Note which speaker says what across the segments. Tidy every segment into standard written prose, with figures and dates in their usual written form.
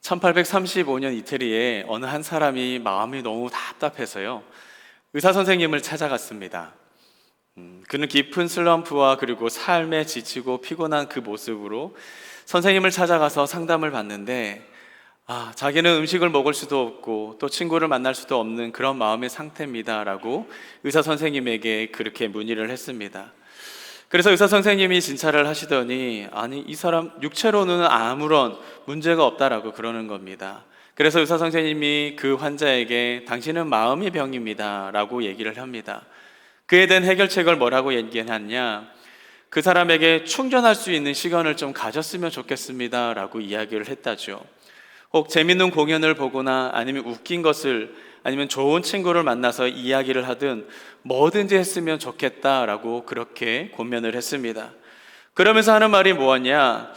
Speaker 1: 1835년 이태리에 어느 한 사람이 마음이 너무 답답해서요, 의사 선생님을 찾아갔습니다. 그는 깊은 슬럼프와 그리고 삶에 지치고 피곤한 그 모습으로 선생님을 찾아가서 상담을 받는데, 자기는 음식을 먹을 수도 없고 또 친구를 만날 수도 없는 그런 마음의 상태입니다 라고 의사 선생님에게 그렇게 문의를 했습니다. 그래서 의사 선생님이 진찰을 하시더니, 아니, 이 사람 육체로는 아무런 문제가 없다라고 그러는 겁니다. 그래서 의사 선생님이 그 환자에게 당신은 마음의 병입니다 라고 얘기를 합니다. 그에 대한 해결책을 뭐라고 얘기하냐, 그 사람에게 충전할 수 있는 시간을 좀 가졌으면 좋겠습니다 라고 이야기를 했다죠. 혹 재밌는 공연을 보거나 아니면 웃긴 것을, 아니면 좋은 친구를 만나서 이야기를 하든 뭐든지 했으면 좋겠다라고 그렇게 권면을 했습니다. 그러면서 하는 말이 뭐였냐,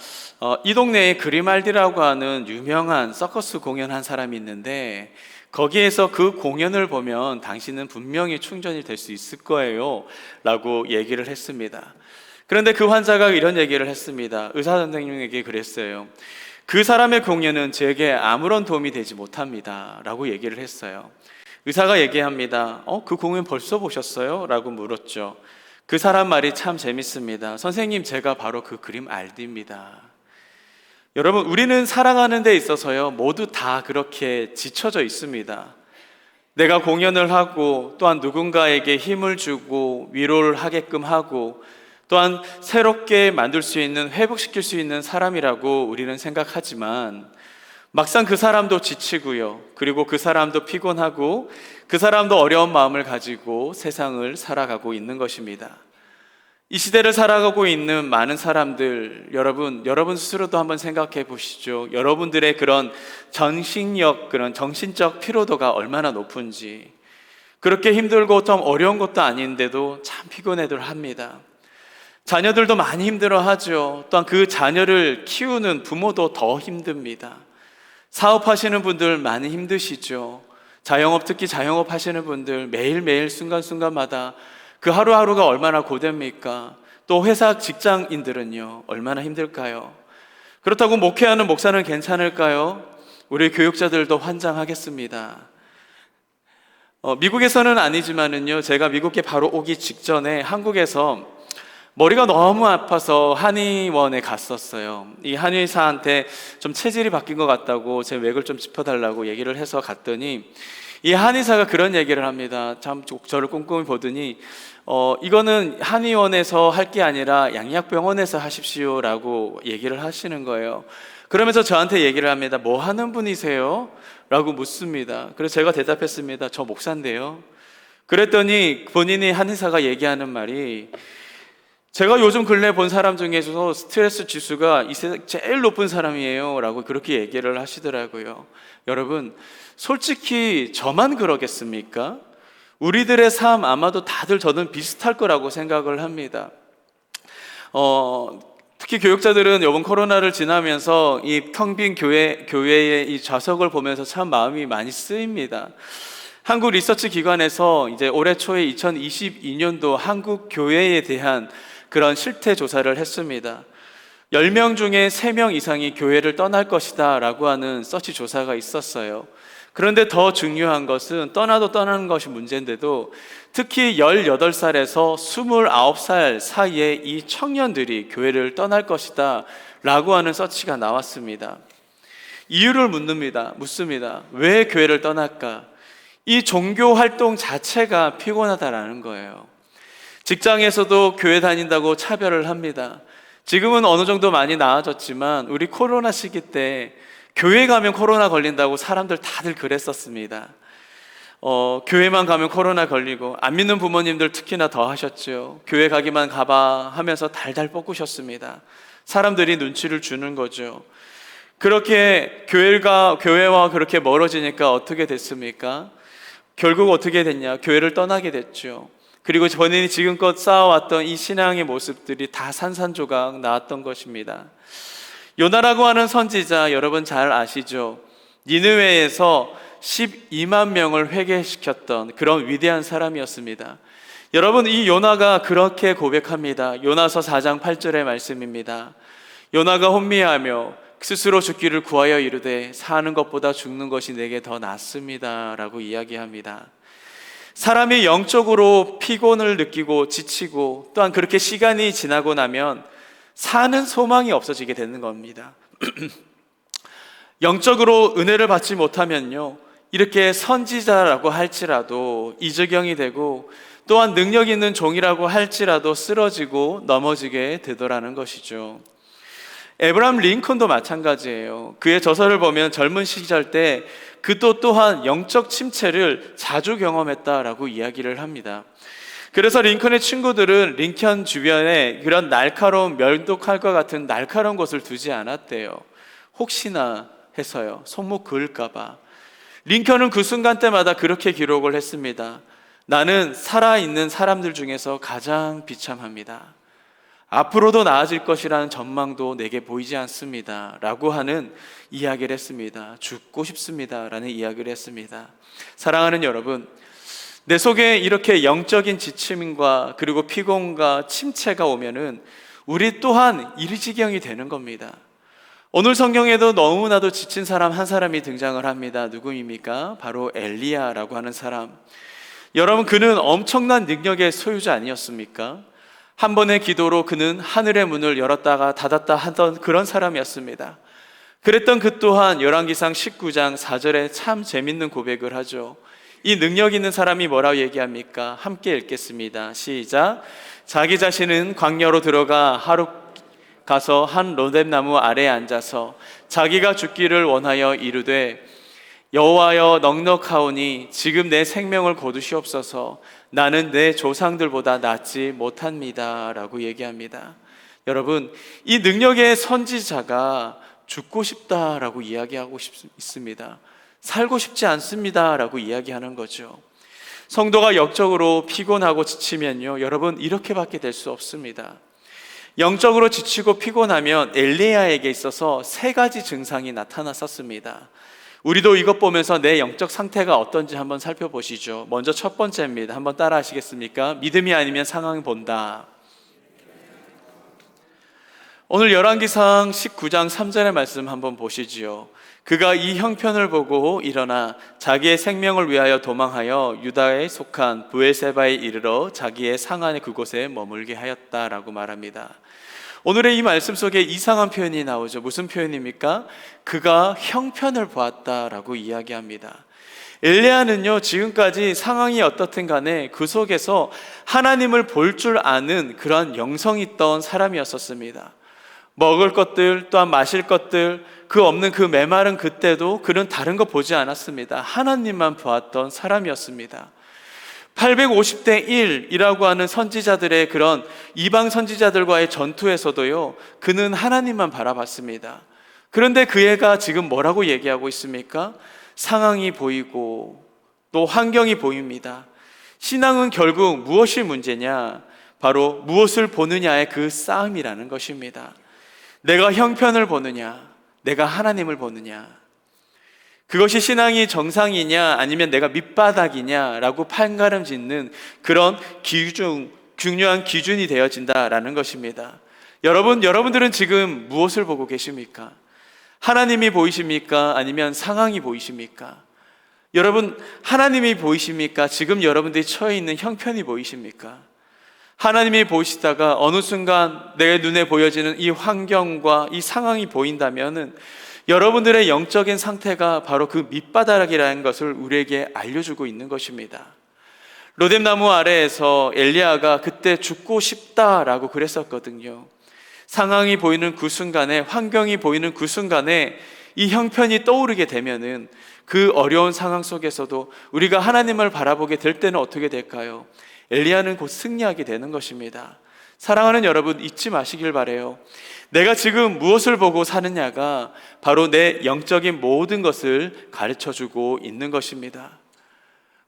Speaker 1: 이 동네에 그리말디라고 하는 유명한 서커스 공연한 사람이 있는데 거기에서 그 공연을 보면 당신은 분명히 충전이 될 수 있을 거예요 라고 얘기를 했습니다. 그런데 그 환자가 이런 얘기를 했습니다. 의사 선생님에게 그랬어요. 그 사람의 공연은 제게 아무런 도움이 되지 못합니다 라고 얘기를 했어요. 의사가 얘기합니다. 그 공연 벌써 보셨어요? 라고 물었죠. 그 사람 말이 참 재밌습니다. 선생님, 제가 바로 그 그림 알디입니다. 여러분, 우리는 살아가는 데 있어서요, 모두 다 그렇게 지쳐져 있습니다. 내가 공연을 하고 또한 누군가에게 힘을 주고 위로를 하게끔 하고 또한 새롭게 만들 수 있는, 회복시킬 수 있는 사람이라고 우리는 생각하지만 막상 그 사람도 지치고요, 그리고 그 사람도 피곤하고 그 사람도 어려운 마음을 가지고 세상을 살아가고 있는 것입니다. 이 시대를 살아가고 있는 많은 사람들, 여러분 스스로도 한번 생각해 보시죠. 여러분들의 그런 정신력, 그런 정신적 피로도가 얼마나 높은지. 그렇게 힘들고 좀 어려운 것도 아닌데도 참 피곤해들 합니다. 자녀들도 많이 힘들어하죠. 또한 그 자녀를 키우는 부모도 더 힘듭니다. 사업하시는 분들 많이 힘드시죠. 자영업, 특히 자영업 하시는 분들 매일매일 순간순간마다 그 하루하루가 얼마나 고됩니까? 또 회사 직장인들은요, 얼마나 힘들까요? 그렇다고 목회하는 목사는 괜찮을까요? 우리 교육자들도 환장하겠습니다. 미국에서는 아니지만은요, 제가 미국에 바로 오기 직전에 한국에서 머리가 너무 아파서 한의원에 갔었어요. 이 한의사한테 좀 체질이 바뀐 것 같다고 제 맥을 좀 짚어달라고 얘기를 해서 갔더니 이 한의사가 그런 얘기를 합니다. 참 저를 꼼꼼히 보더니 이거는 한의원에서 할 게 아니라 양약병원에서 하십시오 라고 얘기를 하시는 거예요. 그러면서 저한테 얘기를 합니다. 뭐 하는 분이세요? 라고 묻습니다. 그래서 제가 대답했습니다. 저 목사인데요. 그랬더니 본인이 한의사가 얘기하는 말이, 제가 요즘 근래 본 사람 중에서 스트레스 지수가 이 세상 제일 높은 사람이에요 라고 그렇게 얘기를 하시더라고요. 여러분, 솔직히 저만 그러겠습니까? 우리들의 삶 아마도 다들 저는 비슷할 거라고 생각을 합니다. 특히 교육자들은 이번 코로나를 지나면서 이 텅 빈 교회의 이 좌석을 보면서 참 마음이 많이 쓰입니다. 한국 리서치 기관에서 이제 올해 초에 2022년도 한국 교회에 대한 그런 실태 조사를 했습니다. 10명 중에 3명 이상이 교회를 떠날 것이다 라고 하는 서치 조사가 있었어요. 그런데 더 중요한 것은 떠나도 떠나는 것이 문제인데도 특히 18살에서 29살 사이에 이 청년들이 교회를 떠날 것이다 라고 하는 서치가 나왔습니다. 이유를 묻습니다. 왜 교회를 떠날까? 이 종교 활동 자체가 피곤하다라는 거예요. 직장에서도 교회 다닌다고 차별을 합니다. 지금은 어느 정도 많이 나아졌지만 우리 코로나 시기 때 교회 가면 코로나 걸린다고 사람들 다들 그랬었습니다. 교회만 가면 코로나 걸리고, 안 믿는 부모님들 특히나 더 하셨죠. 교회 가기만 가봐 하면서 달달 볶으셨습니다. 사람들이 눈치를 주는 거죠. 그렇게 교회와 그렇게 멀어지니까 어떻게 됐습니까? 결국 어떻게 됐냐? 교회를 떠나게 됐죠. 그리고 본인이 지금껏 쌓아왔던 이 신앙의 모습들이 다 산산조각 나왔던 것입니다. 요나라고 하는 선지자, 여러분 잘 아시죠? 니느웨에서 12만 명을 회개시켰던 그런 위대한 사람이었습니다. 여러분, 이 요나가 그렇게 고백합니다. 요나서 4장 8절의 말씀입니다. 요나가 혼미하며 스스로 죽기를 구하여 이르되 사는 것보다 죽는 것이 내게 더 낫습니다 라고 이야기합니다. 사람이 영적으로 피곤을 느끼고 지치고 또한 그렇게 시간이 지나고 나면 사는 소망이 없어지게 되는 겁니다. 영적으로 은혜를 받지 못하면요, 이렇게 선지자라고 할지라도 이적영이 되고 또한 능력 있는 종이라고 할지라도 쓰러지고 넘어지게 되더라는 것이죠. 에브라함 링컨도 마찬가지예요. 그의 저서를 보면 젊은 시절 때 그도 또한 영적 침체를 자주 경험했다라고 이야기를 합니다. 그래서 링컨의 친구들은 링컨 주변에 그런 날카로운 멸독칼과 같은 날카로운 것을 두지 않았대요. 혹시나 해서요, 손목 그을까봐. 링컨은 그 순간 때마다 그렇게 기록을 했습니다. 나는 살아있는 사람들 중에서 가장 비참합니다. 앞으로도 나아질 것이라는 전망도 내게 보이지 않습니다 라고 하는 이야기를 했습니다. 죽고 싶습니다 라는 이야기를 했습니다. 사랑하는 여러분, 내 속에 이렇게 영적인 지침과 그리고 피곤과 침체가 오면은 우리 또한 이르지경이 되는 겁니다. 오늘 성경에도 너무나도 지친 사람 한 사람이 등장을 합니다. 누구입니까? 바로 엘리야라고 하는 사람. 여러분, 그는 엄청난 능력의 소유자 아니었습니까? 한 번의 기도로 그는 하늘의 문을 열었다가 닫았다 하던 그런 사람이었습니다. 그랬던 그 또한 열왕기상 19장 4절에 참 재밌는 고백을 하죠. 이 능력 있는 사람이 뭐라고 얘기합니까? 함께 읽겠습니다. 시작. 자기 자신은 광야로 들어가 하루 가서 한 로뎀나무 아래에 앉아서 자기가 죽기를 원하여 이르되 여호와여 넉넉하오니 지금 내 생명을 거두시옵소서. 나는 내 조상들보다 낫지 못합니다 라고 얘기합니다. 여러분, 이 능력의 선지자가 죽고 싶다라고 이야기하고 있습니다. 살고 싶지 않습니다 라고 이야기하는 거죠. 성도가 영적으로 피곤하고 지치면요, 여러분, 이렇게밖에 될 수 없습니다. 영적으로 지치고 피곤하면 엘리야에게 있어서 세 가지 증상이 나타났었습니다. 우리도 이것 보면서 내 영적 상태가 어떤지 한번 살펴보시죠. 먼저 첫 번째입니다. 한번 따라 하시겠습니까? 믿음이 아니면 상황을 본다. 오늘 열왕기상 19장 3절의 말씀 한번 보시지요. 그가 이 형편을 보고 일어나 자기의 생명을 위하여 도망하여 유다에 속한 브엘세바에 이르러 자기의 상안의 그곳에 머물게 하였다라고 말합니다. 오늘의 이 말씀 속에 이상한 표현이 나오죠. 무슨 표현입니까? 그가 형편을 보았다라고 이야기합니다. 엘리야는요, 지금까지 상황이 어떻든 간에 그 속에서 하나님을 볼 줄 아는 그러한 영성이 있던 사람이었었습니다. 먹을 것들 또한 마실 것들 그 없는 그 메마른 그때도 그는 다른 거 보지 않았습니다. 하나님만 보았던 사람이었습니다. 850대 1이라고 하는 선지자들의 그런 이방 선지자들과의 전투에서도요, 그는 하나님만 바라봤습니다. 그런데 그 애가 지금 뭐라고 얘기하고 있습니까? 상황이 보이고 또 환경이 보입니다. 신앙은 결국 무엇이 문제냐? 바로 무엇을 보느냐의 그 싸움이라는 것입니다. 내가 형편을 보느냐, 내가 하나님을 보느냐, 그것이 신앙이 정상이냐 아니면 내가 밑바닥이냐라고 판가름 짓는 그런 중요한 기준이 되어진다라는 것입니다. 여러분들은 지금 무엇을 보고 계십니까? 하나님이 보이십니까? 아니면 상황이 보이십니까? 여러분, 하나님이 보이십니까? 지금 여러분들이 처해 있는 형편이 보이십니까? 하나님이 보시다가 어느 순간 내 눈에 보여지는 이 환경과 이 상황이 보인다면은 여러분들의 영적인 상태가 바로 그 밑바닥이라는 것을 우리에게 알려주고 있는 것입니다. 로뎀나무 아래에서 엘리야가 그때 죽고 싶다라고 그랬었거든요. 상황이 보이는 그 순간에, 환경이 보이는 그 순간에 이 형편이 떠오르게 되면은 그 어려운 상황 속에서도 우리가 하나님을 바라보게 될 때는 어떻게 될까요? 엘리야는 곧 승리하게 되는 것입니다. 사랑하는 여러분, 잊지 마시길 바라요. 내가 지금 무엇을 보고 사느냐가 바로 내 영적인 모든 것을 가르쳐주고 있는 것입니다.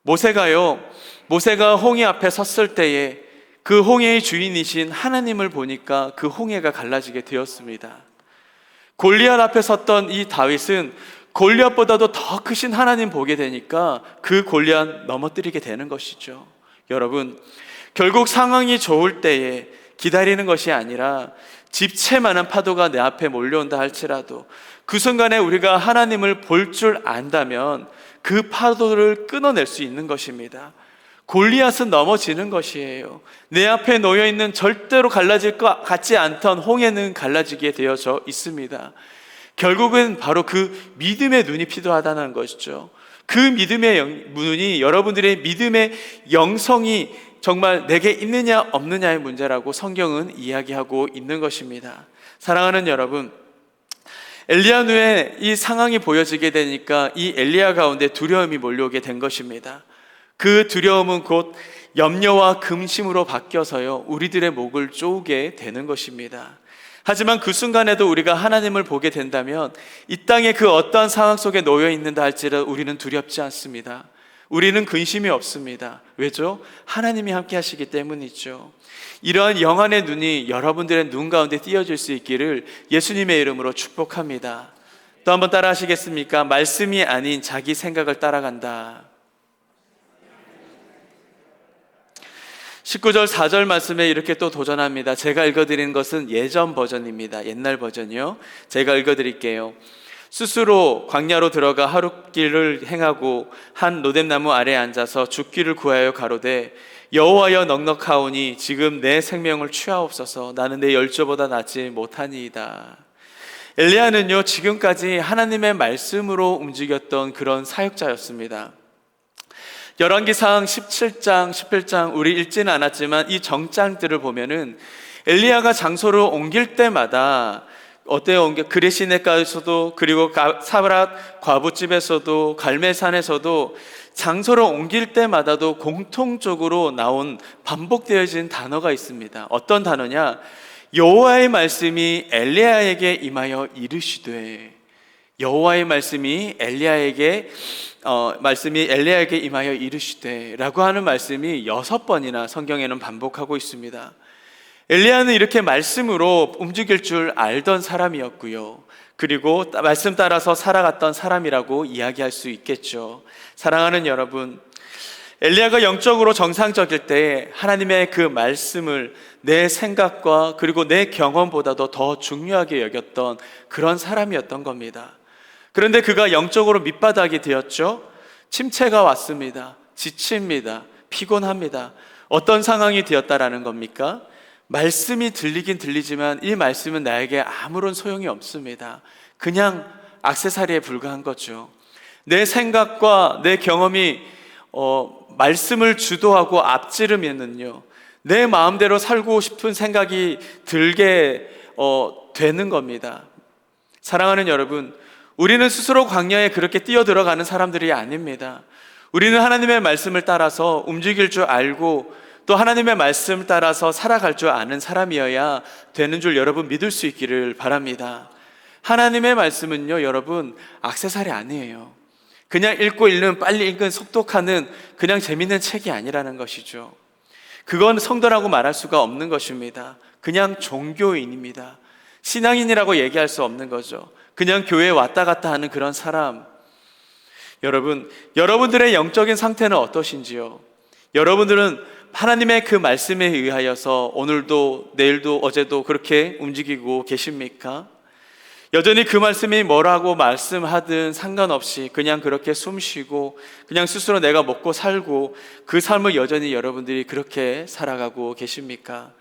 Speaker 1: 모세가 홍해 앞에 섰을 때에 그 홍해의 주인이신 하나님을 보니까 그 홍해가 갈라지게 되었습니다. 골리앗 앞에 섰던 이 다윗은 골리앗보다도 더 크신 하나님 보게 되니까 그 골리앗 넘어뜨리게 되는 것이죠. 여러분, 결국 상황이 좋을 때에 기다리는 것이 아니라 집채만한 파도가 내 앞에 몰려온다 할지라도 그 순간에 우리가 하나님을 볼 줄 안다면 그 파도를 끊어낼 수 있는 것입니다. 골리앗은 넘어지는 것이에요. 내 앞에 놓여있는 절대로 갈라질 것 같지 않던 홍해는 갈라지게 되어져 있습니다. 결국은 바로 그 믿음의 눈이 필요하다는 것이죠. 그 믿음의 눈이, 여러분들의 믿음의 영성이 정말 내게 있느냐 없느냐의 문제라고 성경은 이야기하고 있는 것입니다. 사랑하는 여러분, 엘리야 눈에 이 상황이 보여지게 되니까 이 엘리야 가운데 두려움이 몰려오게 된 것입니다. 그 두려움은 곧 염려와 근심으로 바뀌어서요, 우리들의 목을 쪼게 되는 것입니다. 하지만 그 순간에도 우리가 하나님을 보게 된다면 이 땅의 그 어떠한 상황 속에 놓여 있는다 할지라도 우리는 두렵지 않습니다. 우리는 근심이 없습니다. 왜죠? 하나님이 함께 하시기 때문이죠. 이러한 영안의 눈이 여러분들의 눈 가운데 띄어질 수 있기를 예수님의 이름으로 축복합니다. 또 한번 따라 하시겠습니까? 말씀이 아닌 자기 생각을 따라간다. 19절 4절 말씀에 이렇게 또 도전합니다. 제가 읽어드리는 것은 예전 버전입니다. 옛날 버전이요. 제가 읽어드릴게요. 스스로 광야로 들어가 하룻길을 행하고 한 로뎀나무 아래에 앉아서 죽기를 구하여 가로되 여호와여 넉넉하오니 지금 내 생명을 취하옵소서. 나는 내 열조보다 낫지 못하니이다. 엘리야는요, 지금까지 하나님의 말씀으로 움직였던 그런 사역자였습니다. 열왕기상 17장, 18장 우리 읽지는 않았지만 이 정장들을 보면은 엘리야가 장소를 옮길 때마다 어때요? 그레시네가에서도, 그리고 사브랏 과부집에서도, 갈멜산에서도 장소를 옮길 때마다도 공통적으로 나온 반복되어진 단어가 있습니다. 어떤 단어냐? 여호와의 말씀이 엘리야에게 임하여 이르시되, 여호와의 말씀이 엘리야에게 임하여 이르시되라고 하는 말씀이 6번이나 성경에는 반복하고 있습니다. 엘리야는 이렇게 말씀으로 움직일 줄 알던 사람이었고요, 그리고 말씀 따라서 살아갔던 사람이라고 이야기할 수 있겠죠. 사랑하는 여러분, 엘리야가 영적으로 정상적일 때 하나님의 그 말씀을 내 생각과 그리고 내 경험보다도 더 중요하게 여겼던 그런 사람이었던 겁니다. 그런데 그가 영적으로 밑바닥이 되었죠. 침체가 왔습니다. 지칩니다. 피곤합니다. 어떤 상황이 되었다라는 겁니까? 말씀이 들리긴 들리지만 이 말씀은 나에게 아무런 소용이 없습니다. 그냥 액세서리에 불과한 거죠. 내 생각과 내 경험이 말씀을 주도하고 앞지르면은요, 내 마음대로 살고 싶은 생각이 들게 되는 겁니다. 사랑하는 여러분, 우리는 스스로 광야에 그렇게 뛰어들어가는 사람들이 아닙니다. 우리는 하나님의 말씀을 따라서 움직일 줄 알고 또 하나님의 말씀을 따라서 살아갈 줄 아는 사람이어야 되는 줄 여러분 믿을 수 있기를 바랍니다. 하나님의 말씀은요, 여러분 액세서리 아니에요. 그냥 읽고 읽는, 빨리 읽은, 속독하는 그냥 재밌는 책이 아니라는 것이죠. 그건 성도라고 말할 수가 없는 것입니다. 그냥 종교인입니다. 신앙인이라고 얘기할 수 없는 거죠. 그냥 교회에 왔다 갔다 하는 그런 사람. 여러분, 여러분들의 영적인 상태는 어떠신지요? 여러분들은 하나님의 그 말씀에 의하여서 오늘도 내일도 어제도 그렇게 움직이고 계십니까? 여전히 그 말씀이 뭐라고 말씀하든 상관없이 그냥 그렇게 숨쉬고 그냥 스스로 내가 먹고 살고 그 삶을 여전히 여러분들이 그렇게 살아가고 계십니까?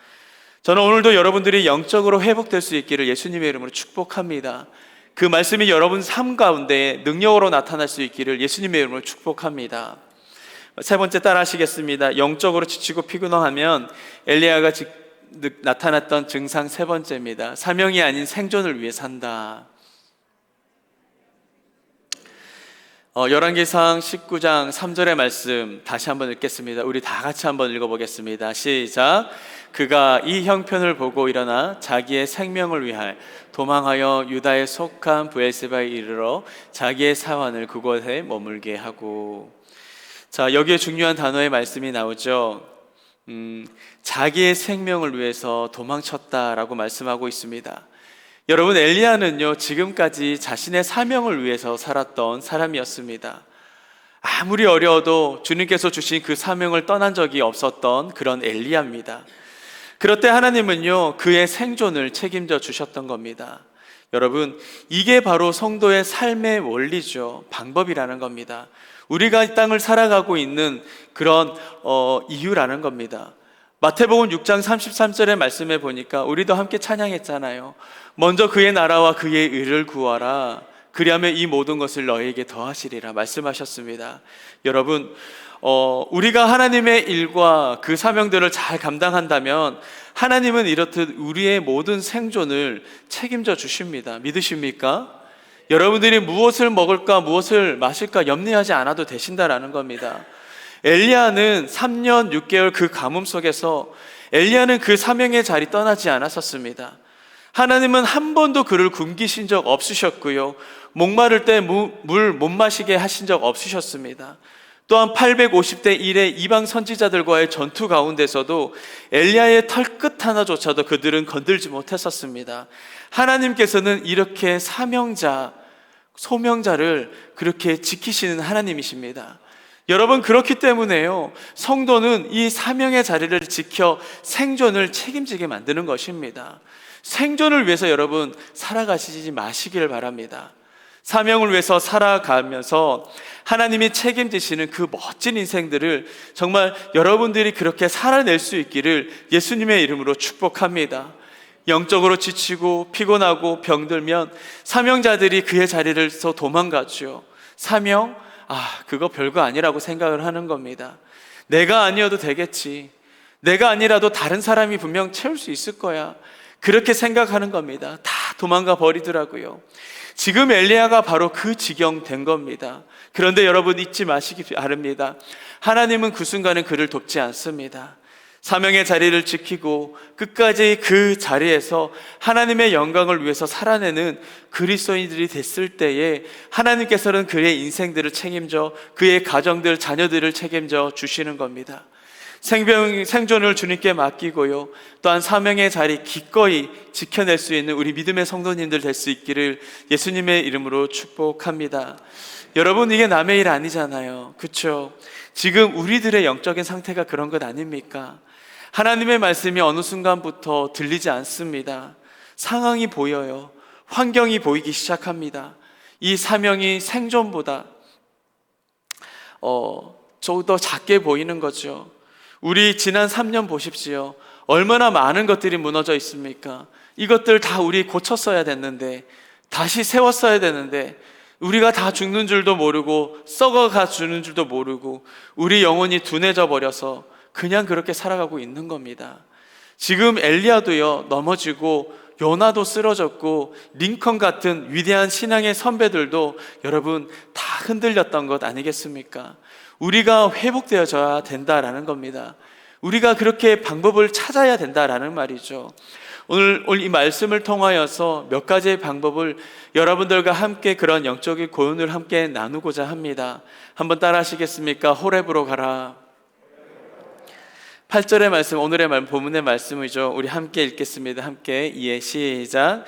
Speaker 1: 저는 오늘도 여러분들이 영적으로 회복될 수 있기를 예수님의 이름으로 축복합니다. 그 말씀이 여러분 삶 가운데 능력으로 나타날 수 있기를 예수님의 이름으로 축복합니다. 세 번째 따라 하시겠습니다. 영적으로 지치고 피곤하면 엘리야가 나타났던 증상 세 번째입니다. 사명이 아닌 생존을 위해 산다. 열왕기상 19장 3절의 말씀 다시 한번 읽겠습니다. 우리 다 같이 한번 읽어보겠습니다. 시작. 그가 이 형편을 보고 일어나 자기의 생명을 위하여 도망하여 유다에 속한 브엘세바에 이르러 자기의 사환을 그곳에 머물게 하고. 자, 여기에 중요한 단어의 말씀이 나오죠. 자기의 생명을 위해서 도망쳤다라고 말씀하고 있습니다. 여러분, 엘리야는요, 지금까지 자신의 사명을 위해서 살았던 사람이었습니다. 아무리 어려워도 주님께서 주신 그 사명을 떠난 적이 없었던 그런 엘리야입니다. 그럴 때 하나님은요, 그의 생존을 책임져 주셨던 겁니다. 여러분, 이게 바로 성도의 삶의 원리죠. 방법이라는 겁니다. 우리가 이 땅을 살아가고 있는 그런 이유라는 겁니다. 마태복음 6장 33절의 말씀에 보니까 우리도 함께 찬양했잖아요. 먼저 그의 나라와 그의 의를 구하라. 그리하면 이 모든 것을 너에게 더하시리라 말씀하셨습니다. 여러분, 우리가 하나님의 일과 그 사명들을 잘 감당한다면 하나님은 이렇듯 우리의 모든 생존을 책임져 주십니다. 믿으십니까? 여러분들이 무엇을 먹을까 무엇을 마실까 염려하지 않아도 되신다라는 겁니다. 엘리야는 3년 6개월 그 가뭄 속에서 엘리야는 그 사명의 자리 떠나지 않았었습니다. 하나님은 한 번도 그를 굶기신 적 없으셨고요, 목마를 때 물 못 마시게 하신 적 없으셨습니다. 또한 850대 1의 이방 선지자들과의 전투 가운데서도 엘리야의 털끝 하나조차도 그들은 건들지 못했었습니다. 하나님께서는 이렇게 사명자, 소명자를 그렇게 지키시는 하나님이십니다. 여러분, 그렇기 때문에요, 성도는 이 사명의 자리를 지켜 생존을 책임지게 만드는 것입니다. 생존을 위해서 여러분 살아가시지 마시길 바랍니다. 사명을 위해서 살아가면서 하나님이 책임지시는 그 멋진 인생들을 정말 여러분들이 그렇게 살아낼 수 있기를 예수님의 이름으로 축복합니다. 영적으로 지치고 피곤하고 병들면 사명자들이 그의 자리에서 도망가죠. 사명? 그거 별거 아니라고 생각을 하는 겁니다. 내가 아니어도 되겠지. 내가 아니라도 다른 사람이 분명 채울 수 있을 거야. 그렇게 생각하는 겁니다. 다 도망가 버리더라고요. 지금 엘리야가 바로 그 지경 된 겁니다. 그런데 여러분 잊지 마시기 바랍니다. 하나님은 그 순간은 그를 돕지 않습니다. 사명의 자리를 지키고 끝까지 그 자리에서 하나님의 영광을 위해서 살아내는 그리스도인들이 됐을 때에 하나님께서는 그의 인생들을 책임져 그의 가정들, 자녀들을 책임져 주시는 겁니다. 생존을 주님께 맡기고요, 또한 사명의 자리 기꺼이 지켜낼 수 있는 우리 믿음의 성도님들 될 수 있기를 예수님의 이름으로 축복합니다. 여러분, 이게 남의 일 아니잖아요. 그렇죠? 지금 우리들의 영적인 상태가 그런 것 아닙니까? 하나님의 말씀이 어느 순간부터 들리지 않습니다. 상황이 보여요. 환경이 보이기 시작합니다. 이 사명이 생존보다 조금 더 작게 보이는 거죠. 우리 지난 3년 보십시오. 얼마나 많은 것들이 무너져 있습니까? 이것들 다 우리 고쳤어야 됐는데, 다시 세웠어야 되는데, 우리가 다 죽는 줄도 모르고 썩어가 주는 줄도 모르고 우리 영혼이 둔해져 버려서 그냥 그렇게 살아가고 있는 겁니다. 지금 엘리야도요, 넘어지고 요나도 쓰러졌고 링컨 같은 위대한 신앙의 선배들도 여러분 다 흔들렸던 것 아니겠습니까? 우리가 회복되어져야 된다라는 겁니다. 우리가 그렇게 방법을 찾아야 된다라는 말이죠. 오늘 이 말씀을 통하여서 몇 가지의 방법을 여러분들과 함께 그런 영적인 고연을 함께 나누고자 합니다. 한번 따라 하시겠습니까? 호렙으로 가라. 8절의 말씀, 오늘의 본문의 말씀이죠. 우리 함께 읽겠습니다. 함께 시작.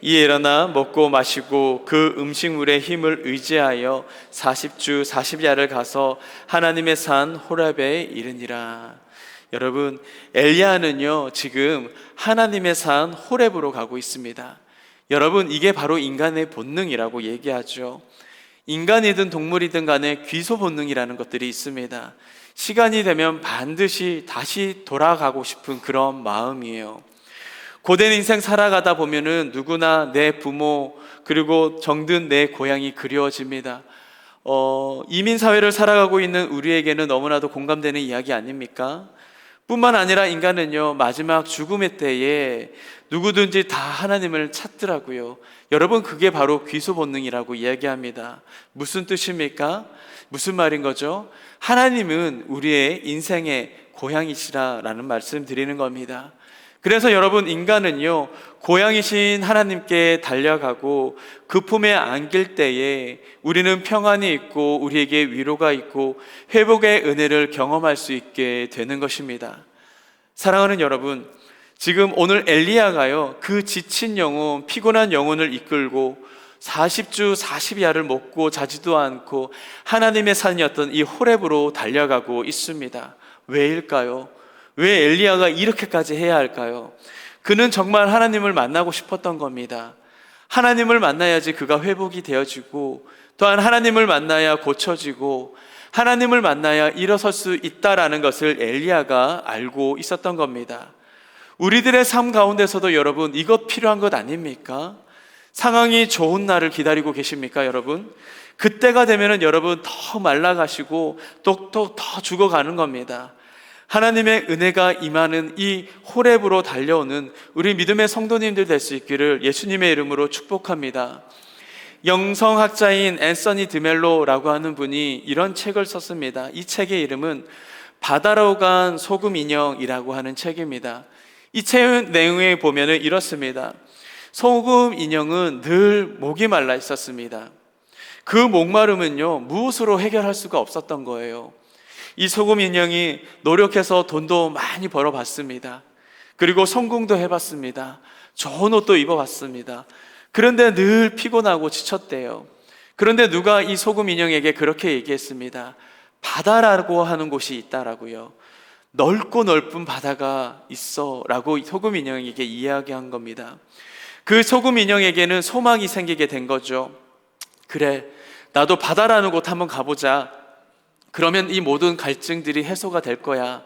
Speaker 1: 이에 일어나 먹고 마시고 그 음식물의 힘을 의지하여 40주 40야를 가서 하나님의 산 호렙에 이르니라. 여러분, 엘리야는요 지금 하나님의 산 호렙으로 가고 있습니다. 여러분, 이게 바로 인간의 본능이라고 얘기하죠. 인간이든 동물이든 간에 귀소 본능이라는 것들이 있습니다. 시간이 되면 반드시 다시 돌아가고 싶은 그런 마음이에요. 고된 인생 살아가다 보면은 누구나 내 부모 그리고 정든 내 고향이 그리워집니다. 이민사회를 살아가고 있는 우리에게는 너무나도 공감되는 이야기 아닙니까? 뿐만 아니라 인간은요 마지막 죽음의 때에 누구든지 다 하나님을 찾더라고요. 여러분, 그게 바로 귀소 본능이라고 이야기합니다. 무슨 뜻입니까? 무슨 말인 거죠? 하나님은 우리의 인생의 고향이시라라는 말씀 드리는 겁니다. 그래서 여러분, 인간은요 고향이신 하나님께 달려가고 그 품에 안길 때에 우리는 평안이 있고 우리에게 위로가 있고 회복의 은혜를 경험할 수 있게 되는 것입니다. 사랑하는 여러분, 지금 오늘 엘리야가요 그 지친 영혼, 피곤한 영혼을 이끌고 40주 40야를 먹고 자지도 않고 하나님의 산이었던 이 호렙으로 달려가고 있습니다. 왜일까요? 왜 엘리야가 이렇게까지 해야 할까요? 그는 정말 하나님을 만나고 싶었던 겁니다. 하나님을 만나야지 그가 회복이 되어지고, 또한 하나님을 만나야 고쳐지고, 하나님을 만나야 일어설 수 있다라는 것을 엘리야가 알고 있었던 겁니다. 우리들의 삶 가운데서도 여러분, 이것 필요한 것 아닙니까? 상황이 좋은 날을 기다리고 계십니까, 여러분? 그때가 되면은 여러분 더 말라가시고 또 더 죽어가는 겁니다. 하나님의 은혜가 임하는 이 호렙으로 달려오는 우리 믿음의 성도님들 될 수 있기를 예수님의 이름으로 축복합니다. 영성학자인 앤서니 드멜로라고 하는 분이 이런 책을 썼습니다. 이 책의 이름은 바다로 간 소금 인형이라고 하는 책입니다. 이 책 내용에 보면은 이렇습니다. 소금 인형은 늘 목이 말라 있었습니다. 그 목마름은요, 무엇으로 해결할 수가 없었던 거예요. 이 소금 인형이 노력해서 돈도 많이 벌어봤습니다. 그리고 성공도 해봤습니다. 좋은 옷도 입어봤습니다. 그런데 늘 피곤하고 지쳤대요. 그런데 누가 이 소금 인형에게 그렇게 얘기했습니다. 바다라고 하는 곳이 있다라고요. 넓고 넓은 바다가 있어 라고 소금 인형에게 이야기한 겁니다. 그 소금 인형에게는 소망이 생기게 된 거죠. 그래, 나도 바다라는 곳 한번 가보자. 그러면 이 모든 갈증들이 해소가 될 거야.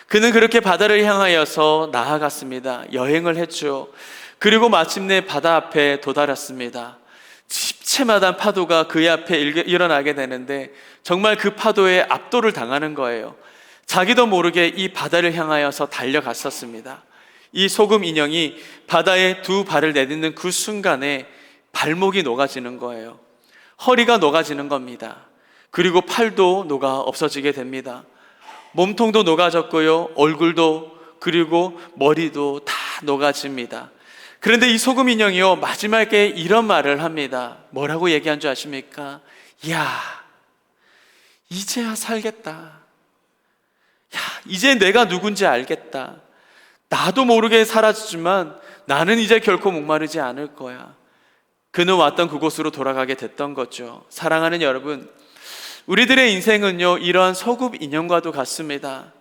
Speaker 1: 그는 그렇게 바다를 향하여서 나아갔습니다. 여행을 했죠. 그리고 마침내 바다 앞에 도달했습니다. 집채마다 파도가 그의 앞에 일어나게 되는데 정말 그 파도에 압도를 당하는 거예요. 자기도 모르게 이 바다를 향하여서 달려갔었습니다. 이 소금 인형이 바다에 두 발을 내딛는 그 순간에 발목이 녹아지는 거예요. 허리가 녹아지는 겁니다. 그리고 팔도 녹아 없어지게 됩니다. 몸통도 녹아졌고요, 얼굴도 그리고 머리도 다 녹아집니다. 그런데 이 소금 인형이요, 마지막에 이런 말을 합니다. 뭐라고 얘기한 줄 아십니까? 야, 이제야 살겠다. 야, 이제 내가 누군지 알겠다. 나도 모르게 사라지지만 나는 이제 결코 목마르지 않을 거야. 그는 왔던 그곳으로 돌아가게 됐던 거죠. 사랑하는 여러분, 우리들의 인생은요, 이러한 소금 인형과도 같습니다.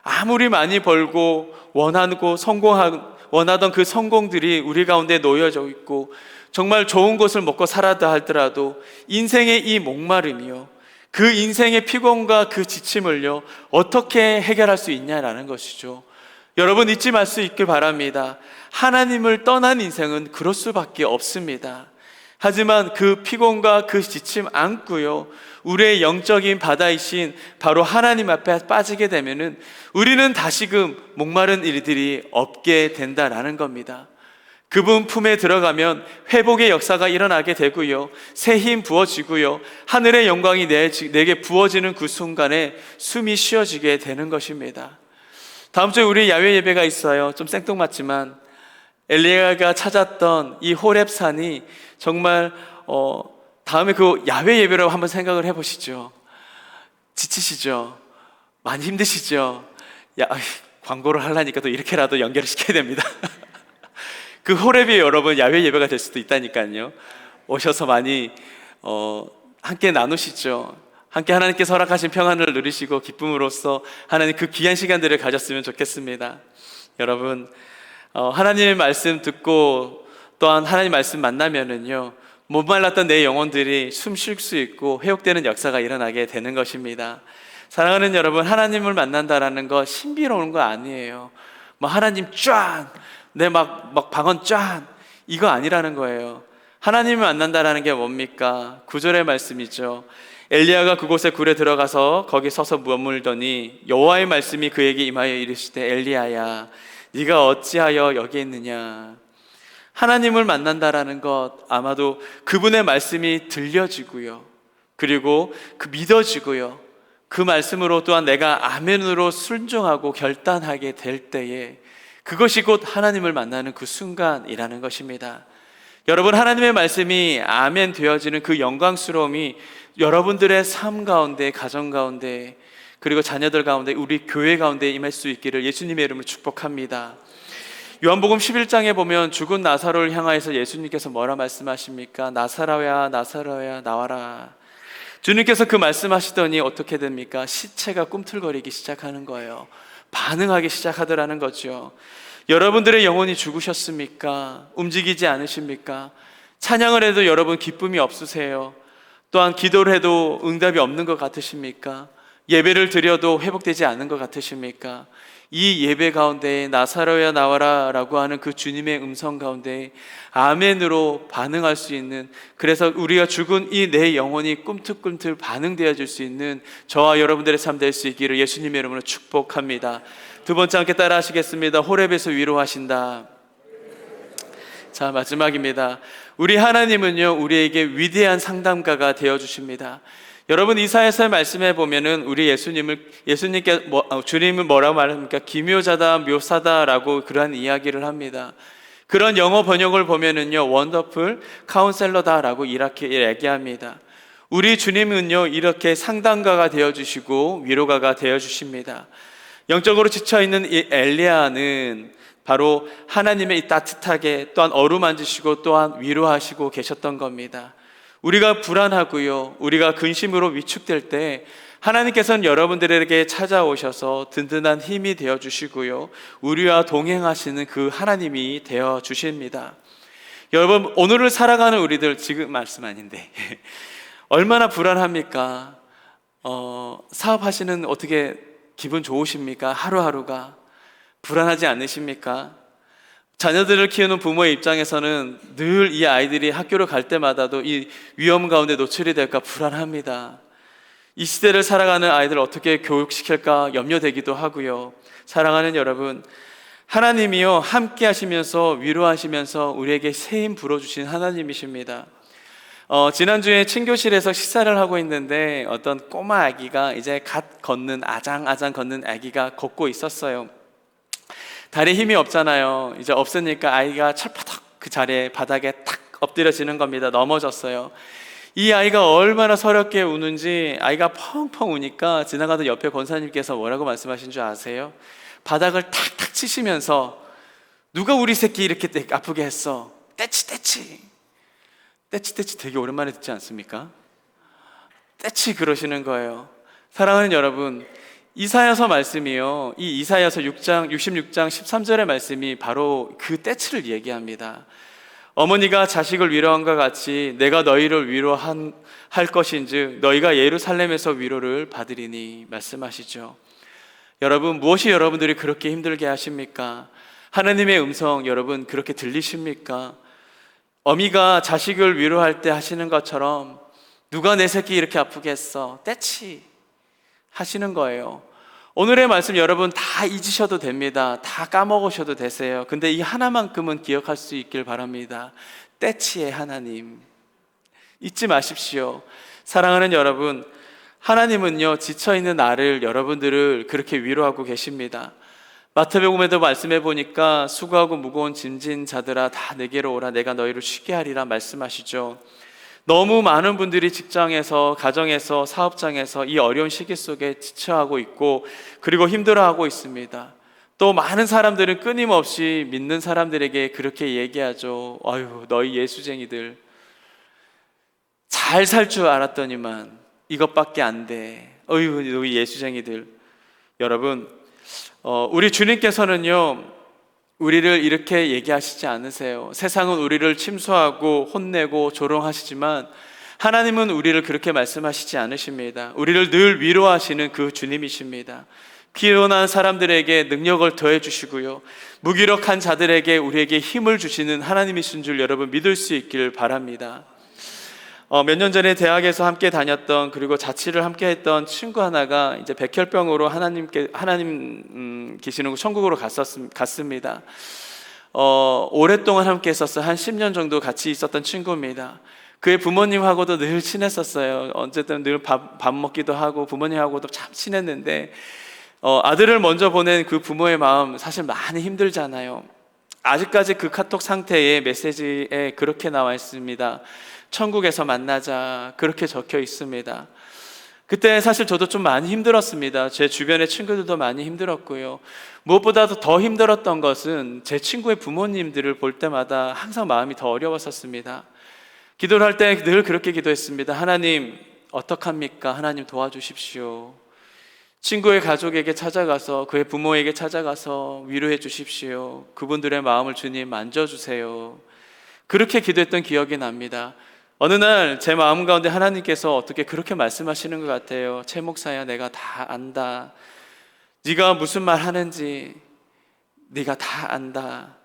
Speaker 1: 아무리 많이 벌고 원하던 그 성공들이 우리 가운데 놓여져 있고 정말 좋은 것을 먹고 살았다 하더라도 인생의 이 목마름이요, 그 인생의 피곤과 그 지침을요, 어떻게 해결할 수 있냐라는 것이죠. 여러분, 잊지 말 수 있길 바랍니다. 하나님을 떠난 인생은 그럴 수밖에 없습니다. 하지만 그 피곤과 그 지침 안고요, 우리의 영적인 바다이신 바로 하나님 앞에 빠지게 되면은 우리는 다시금 목마른 일들이 없게 된다라는 겁니다. 그분 품에 들어가면 회복의 역사가 일어나게 되고요, 새 힘 부어지고요, 하늘의 영광이 내게 부어지는 그 순간에 숨이 쉬어지게 되는 것입니다. 다음 주에 우리 야외 예배가 있어요. 좀 생뚱맞지만 엘리야가 찾았던 이 호렙산이 정말 다음에 그 야외 예배로 한번 생각을 해보시죠. 지치시죠? 많이 힘드시죠? 광고를 하려니까 또 이렇게라도 연결을 시켜야 됩니다. 그 호렙이 여러분 야외 예배가 될 수도 있다니까요. 오셔서 많이 함께 나누시죠. 함께 하나님께서 허락하신 평안을 누리시고 기쁨으로써 하나님 그 귀한 시간들을 가졌으면 좋겠습니다. 여러분, 하나님의 말씀 듣고 또한 하나님 말씀 만나면은요, 못 말랐던 내 영혼들이 숨 쉴 수 있고 회복되는 역사가 일어나게 되는 것입니다. 사랑하는 여러분, 하나님을 만난다라는 거 신비로운 거 아니에요. 뭐 하나님 쫙, 내 막 방언 쫙, 이거 아니라는 거예요. 하나님을 만난다라는 게 뭡니까? 9절의 말씀이죠. 엘리야가 그곳에 굴에 들어가서 거기 서서 머물더니 여호와의 말씀이 그에게 임하여 이르시되, 엘리야야, 네가 어찌하여 여기 있느냐. 하나님을 만난다라는 것, 아마도 그분의 말씀이 들려지고요, 그리고 그 믿어지고요, 그 말씀으로 또한 내가 아멘으로 순종하고 결단하게 될 때에 그것이 곧 하나님을 만나는 그 순간이라는 것입니다. 여러분, 하나님의 말씀이 아멘 되어지는 그 영광스러움이 여러분들의 삶 가운데, 가정 가운데, 그리고 자녀들 가운데, 우리 교회 가운데 임할 수 있기를 예수님의 이름으로 축복합니다. 요한복음 11장에 보면 죽은 나사로를 향하여서 예수님께서 뭐라 말씀하십니까? 나사로야, 나사로야, 나와라. 주님께서 그 말씀하시더니 어떻게 됩니까? 시체가 꿈틀거리기 시작하는 거예요. 반응하기 시작하더라는 거죠. 여러분들의 영혼이 죽으셨습니까? 움직이지 않으십니까? 찬양을 해도 여러분 기쁨이 없으세요? 또한 기도를 해도 응답이 없는 것 같으십니까? 예배를 드려도 회복되지 않는 것 같으십니까? 이 예배 가운데 나사로야 나와라 라고 하는 그 주님의 음성 가운데 아멘으로 반응할 수 있는, 그래서 우리가 죽은 이 내 영혼이 꿈틀꿈틀 반응되어질 수 있는 저와 여러분들의 삶 될 수 있기를 예수님의 이름으로 축복합니다. 두 번째 함께 따라 하시겠습니다. 호렙에서 위로하신다. 자, 마지막입니다. 우리 하나님은요, 우리에게 위대한 상담가가 되어주십니다. 여러분, 이사야서의 말씀에 보면은 우리 주님은 뭐라고 말합니까? 기묘자다, 묘사다라고 그러한 이야기를 합니다. 그런 영어 번역을 보면은요, 원더풀 카운셀러다라고 이렇게 얘기합니다. 우리 주님은요, 이렇게 상담가가 되어주시고 위로가가 되어주십니다. 영적으로 지쳐있는 이 엘리야는 바로 하나님의 이 따뜻하게 또한 어루만지시고 또한 위로하시고 계셨던 겁니다. 우리가 불안하고요, 우리가 근심으로 위축될 때 하나님께서는 여러분들에게 찾아오셔서 든든한 힘이 되어주시고요, 우리와 동행하시는 그 하나님이 되어주십니다. 여러분, 오늘을 살아가는 우리들, 지금 말씀 아닌데 얼마나 불안합니까? 사업하시는 어떻게 기분 좋으십니까? 하루하루가 불안하지 않으십니까? 자녀들을 키우는 부모의 입장에서는 늘 이 아이들이 학교를 갈 때마다도 이 위험 가운데 노출이 될까 불안합니다. 이 시대를 살아가는 아이들을 어떻게 교육시킬까 염려되기도 하고요. 사랑하는 여러분, 하나님이요, 함께 하시면서 위로하시면서 우리에게 새 힘 불어주신 하나님이십니다. 지난주에 친교실에서 식사를 하고 있는데 어떤 꼬마 아기가 이제 갓 걷는, 아장아장 걷는 아기가 걷고 있었어요. 다리에 힘이 없잖아요. 이제 없으니까 아이가 철퍼덕 그 자리에 바닥에 탁 엎드려지는 겁니다. 넘어졌어요. 이 아이가 얼마나 서럽게 우는지, 아이가 펑펑 우니까 지나가던 옆에 권사님께서 뭐라고 말씀하신 줄 아세요? 바닥을 탁탁 치시면서 누가 우리 새끼 이렇게 아프게 했어? 떼치 떼치. 떼치 떼치 되게 오랜만에 듣지 않습니까? 떼치 그러시는 거예요. 사랑하는 여러분, 이사야서 말씀이요, 이 이사야서 66장 13절의 말씀이 바로 그 떼치를 얘기합니다. 어머니가 자식을 위로함과 같이 내가 너희를 위로할 것인즉 너희가 예루살렘에서 위로를 받으리니 말씀하시죠. 여러분, 무엇이 여러분들이 그렇게 힘들게 하십니까? 하나님의 음성 여러분 그렇게 들리십니까? 어미가 자식을 위로할 때 하시는 것처럼 누가 내 새끼 이렇게 아프게 했어? 떼치 하시는 거예요. 오늘의 말씀 여러분 다 잊으셔도 됩니다. 다 까먹으셔도 되세요. 근데 이 하나만큼은 기억할 수 있길 바랍니다. 떼치의 하나님 잊지 마십시오. 사랑하는 여러분, 하나님은요, 지쳐있는 나를, 여러분들을 그렇게 위로하고 계십니다. 마태복음에도 말씀해 보니까 수고하고 무거운 짐진 자들아 다 내게로 오라 내가 너희를 쉬게 하리라 말씀하시죠. 너무 많은 분들이 직장에서, 가정에서, 사업장에서 이 어려운 시기 속에 지쳐하고 있고 그리고 힘들어하고 있습니다. 또 많은 사람들은 끊임없이 믿는 사람들에게 그렇게 얘기하죠. 아유, 너희 예수쟁이들 잘 살 줄 알았더니만 이것밖에 안 돼. 어휴, 너희 예수쟁이들. 여러분, 우리 주님께서는요, 우리를 이렇게 얘기하시지 않으세요. 세상은 우리를 침소하고 혼내고 조롱하시지만 하나님은 우리를 그렇게 말씀하시지 않으십니다. 우리를 늘 위로하시는 그 주님이십니다. 피곤한 사람들에게 능력을 더해 주시고요, 무기력한 자들에게 우리에게 힘을 주시는 하나님이신 줄 여러분 믿을 수 있길 바랍니다. 몇 년 전에 대학에서 함께 다녔던, 그리고 자취를 함께 했던 친구 하나가 이제 백혈병으로 하나님 계시는 천국으로 갔습니다. 오랫동안 함께 했었어요. 한 10년 정도 같이 있었던 친구입니다. 그의 부모님하고도 늘 친했었어요. 어쨌든 늘 밥 먹기도 하고 부모님하고도 참 친했는데 아들을 먼저 보낸 그 부모의 마음 사실 많이 힘들잖아요. 아직까지 그 카톡 상태의 메시지에 그렇게 나와 있습니다. 천국에서 만나자, 그렇게 적혀 있습니다. 그때 사실 저도 좀 많이 힘들었습니다. 제 주변의 친구들도 많이 힘들었고요. 무엇보다도 더 힘들었던 것은 제 친구의 부모님들을 볼 때마다 항상 마음이 더 어려웠었습니다. 기도를 할 때 늘 그렇게 기도했습니다. 하나님 어떡합니까? 하나님 도와주십시오. 친구의 가족에게 찾아가서 그의 부모에게 찾아가서 위로해 주십시오. 그분들의 마음을 주님 만져주세요. 그렇게 기도했던 기억이 납니다. 어느 날 제 마음 가운데 하나님께서 어떻게 그렇게 말씀하시는 것 같아요. 최 목사야, 내가 다 안다. 네가 무슨 말 하는지 네가 다 안다.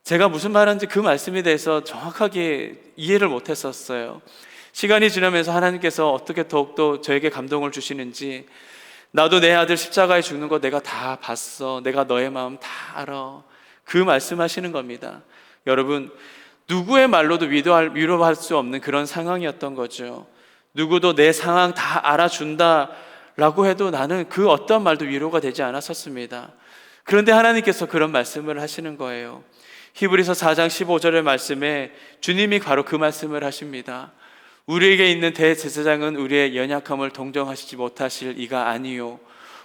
Speaker 1: 제가 무슨 말 하는지 그 말씀에 대해서 정확하게 이해를 못했었어요. 시간이 지나면서 하나님께서 어떻게 더욱더 저에게 감동을 주시는지, 나도 내 아들 십자가에 죽는 거 내가 다 봤어. 내가 너의 마음 다 알아. 그 말씀하시는 겁니다. 여러분, 누구의 말로도 위로할 수 없는 그런 상황이었던 거죠. 누구도 내 상황 다 알아준다 라고 해도 나는 그 어떤 말도 위로가 되지 않았었습니다. 그런데 하나님께서 그런 말씀을 하시는 거예요. 히브리서 4장 15절의 말씀에 주님이 바로 그 말씀을 하십니다. 우리에게 있는 대제사장은 우리의 연약함을 동정하시지 못하실 이가 아니요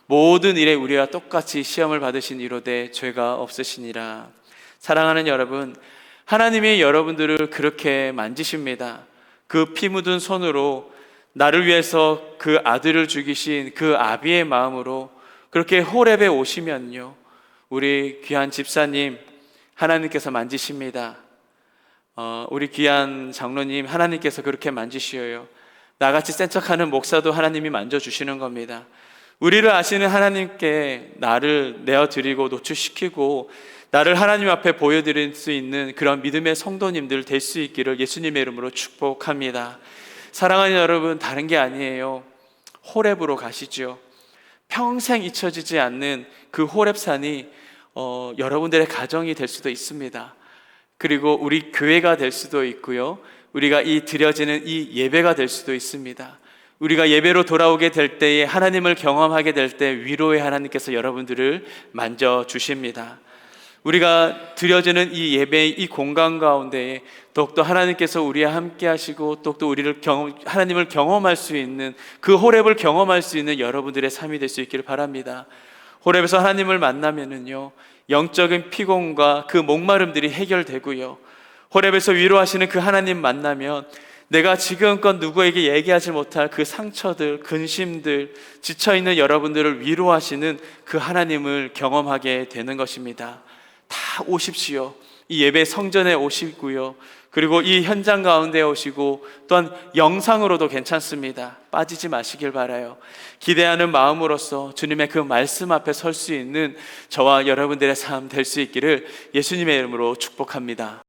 Speaker 1: 모든 일에 우리와 똑같이 시험을 받으신 이로되 죄가 없으시니라. 사랑하는 여러분, 하나님이 여러분들을 그렇게 만지십니다. 그 피 묻은 손으로 나를 위해서 그 아들을 죽이신 그 아비의 마음으로 그렇게 호렙에 오시면요, 우리 귀한 집사님 하나님께서 만지십니다. 우리 귀한 장로님 하나님께서 그렇게 만지시어요. 나같이 센 척하는 목사도 하나님이 만져주시는 겁니다. 우리를 아시는 하나님께 나를 내어드리고 노출시키고 나를 하나님 앞에 보여드릴 수 있는 그런 믿음의 성도님들 될 수 있기를 예수님의 이름으로 축복합니다. 사랑하는 여러분, 다른 게 아니에요. 호렙으로 가시죠. 평생 잊혀지지 않는 그 호렙산이 여러분들의 가정이 될 수도 있습니다. 그리고 우리 교회가 될 수도 있고요, 우리가 드려지는 이 예배가 될 수도 있습니다. 우리가 예배로 돌아오게 될 때에 하나님을 경험하게 될 때 위로의 하나님께서 여러분들을 만져주십니다. 우리가 드려지는 이 예배의 이 공간 가운데에 더욱더 하나님께서 우리와 함께 하시고 더욱더 하나님을 경험할 수 있는 그 호렙을 경험할 수 있는 여러분들의 삶이 될 수 있기를 바랍니다. 호렙에서 하나님을 만나면은요, 영적인 피곤과 그 목마름들이 해결되고요, 호렙에서 위로하시는 그 하나님 만나면 내가 지금껏 누구에게 얘기하지 못할 그 상처들, 근심들, 지쳐있는 여러분들을 위로하시는 그 하나님을 경험하게 되는 것입니다. 다 오십시오. 이 예배 성전에 오시고요, 그리고 이 현장 가운데 오시고 또한 영상으로도 괜찮습니다. 빠지지 마시길 바라요. 기대하는 마음으로서 주님의 그 말씀 앞에 설 수 있는 저와 여러분들의 삶 될 수 있기를 예수님의 이름으로 축복합니다.